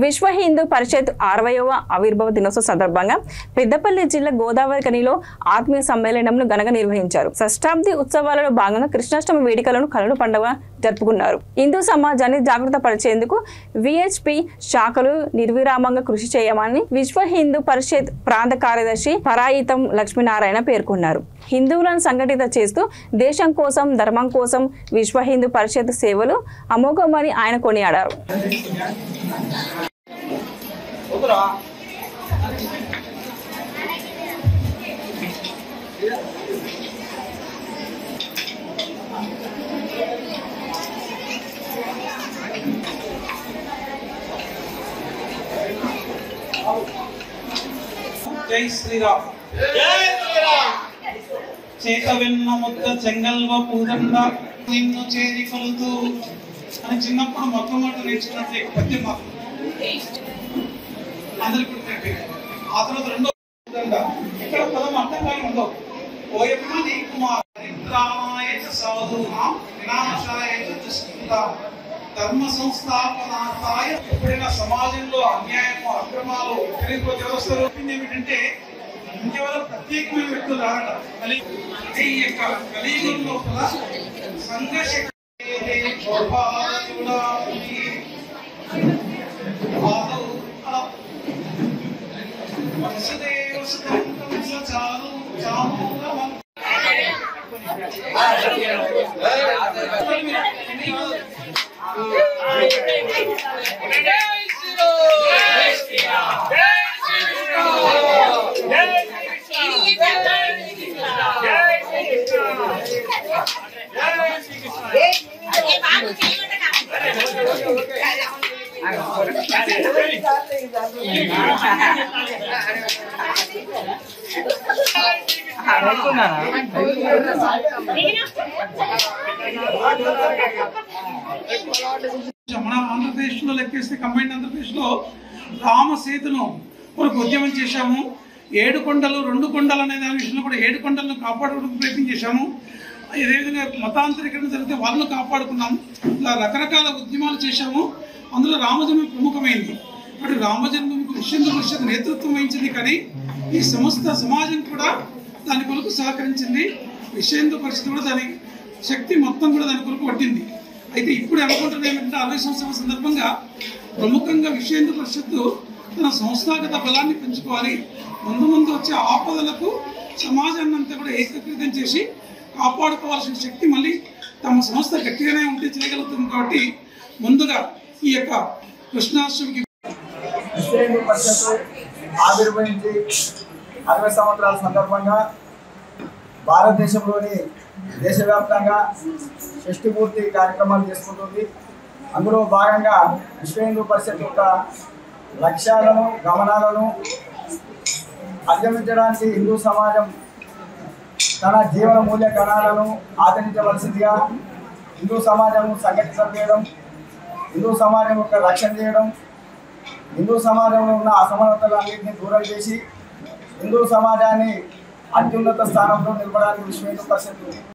విశ్వ హిందూ పరిషత్ 60వ ఆవిర్భావ దినోత్సవ సందర్భంగా పెద్దపల్లి జిల్లా గోదావరి కనిలో ఆత్మీయ సమ్మేళనంను ఘనంగా నిర్వహించారు. శతాబ్ది ఉత్సవాలలో భాగంగా కృష్ణాష్టమి వేడుకలను కనుల పండుగ జరుపుకున్నారు. హిందూ సమాజాన్ని జాగృత పరిచేందుకు విహెచ్పి శాఖలు నిర్విరామంగా కృషి చేయమని విశ్వ హిందూ పరిషత్ ప్రాంత కార్యదర్శి పరాయితం లక్ష్మీనారాయణ పేర్కొన్నారు. హిందువులను సంఘటిత చేస్తూ దేశం కోసం, ధర్మం కోసం విశ్వ హిందూ పరిషత్ సేవలు అమోఘమని ఆయన కొనియాడారు. జై శ్రీరామ్. చేతవెన్న ముద్ద చెంగల్వ పూదండ నిన్ను చేరి కొలుతూ అని చిన్నప్పుడు మొట్టమొదటి నేర్చుకున్నట్టు పద్యం మాకు అందరికి. ఆ తర్వాత రెండో పూదండ ఇక్కడ పదం అర్థంగానే ఉండవు. ఓయమ్మ నీకు మా దరిద్రాయ సాధూనాం వినాశాయ దుష్కృతాం ధర్మ సంస్థాపనార్థాయ. ఎప్పుడైనా సమాజంలో అన్యాయము, అక్రమాలు, వ్యతిరేక వ్యవస్థలు ఏమిటంటే ఇంకెవరో ప్రత్యేకమైన వ్యక్తులు రావడం. ఈ యొక్క కలియుగంలో సంఘర్షణ మన ఆంధ్రప్రదేశ్ లో లెక్కేస్తే కంబైన్డ్ ఆంధ్రప్రదేశ్ లో రామ సేతును ఒక ఉద్యమం చేశాము. 7 కొండలు 2 కొండలు అనే దాని విషయంలో కూడా 7 కొండలను కాపాడుకోవడానికి ప్రయత్నం చేశాము. అదేవిధంగా మతాంతరీకరణ జరిగితే వాళ్ళను కాపాడుకున్నాము. ఇలా రకరకాల ఉద్యమాలు చేశాము. అందులో రామజన్మభూమి ప్రముఖమైంది. అటు రామజన్మభూమికి విశ్వ హిందూ పరిషత్ నేతృత్వం వహించింది. కానీ ఈ సమస్త సమాజం కూడా దాని కొరకు సహకరించింది. విశ్వ హిందూ పరిషత్ కూడా దాని శక్తి మొత్తం కూడా దాని కొరకు పట్టింది. అయితే ఇప్పుడు అనుకుంటున్నది ఏమిటంటే 60 సంవత్సరాల సందర్భంగా ప్రముఖంగా విశ్వ హిందూ పరిషత్తు తన సంస్థాగత బలాన్ని పెంచుకోవాలి. ముందు వచ్చే ఆపదలకు సమాజాన్ని అంతా కూడా ఏకీకృతం చేసి కాపాడుకోవాల్సిన శక్తి మళ్ళీ తమ సంస్థ గట్టిగానే ఉంటే చేయగలుగుతుంది. కాబట్టి ముందుగా ఈ యొక్క కృష్ణాష్టమికి విశ్వ హిందూ పరిషత్తు ఆవిర్భవించి 60 సంవత్సరాల సందర్భంగా భారతదేశంలోని దేశవ్యాప్తంగా షష్ఠి పూర్తి కార్యక్రమాలు చేసుకుంటుంది. అందులో భాగంగా విశ్వ హిందూ పరిషత్ యొక్క లక్ష్యాలను, గమనాలను అధిగమించడానికి హిందూ సమాజం తన జీవన మూల్య కణాలను ఆచరించవలసిందిగా హిందూ సమాజం సంఘటితం చేయడం, హిందూ సమాజం యొక్క రక్షణ చేయడం, హిందూ సమాజంలో ఉన్న అసమానతలన్నింటినీ దూరం చేసి హిందూ సమాజాన్ని అత్యున్నత స్థానంలో నిలపడానికి విశ్వ హిందూ పరిషత్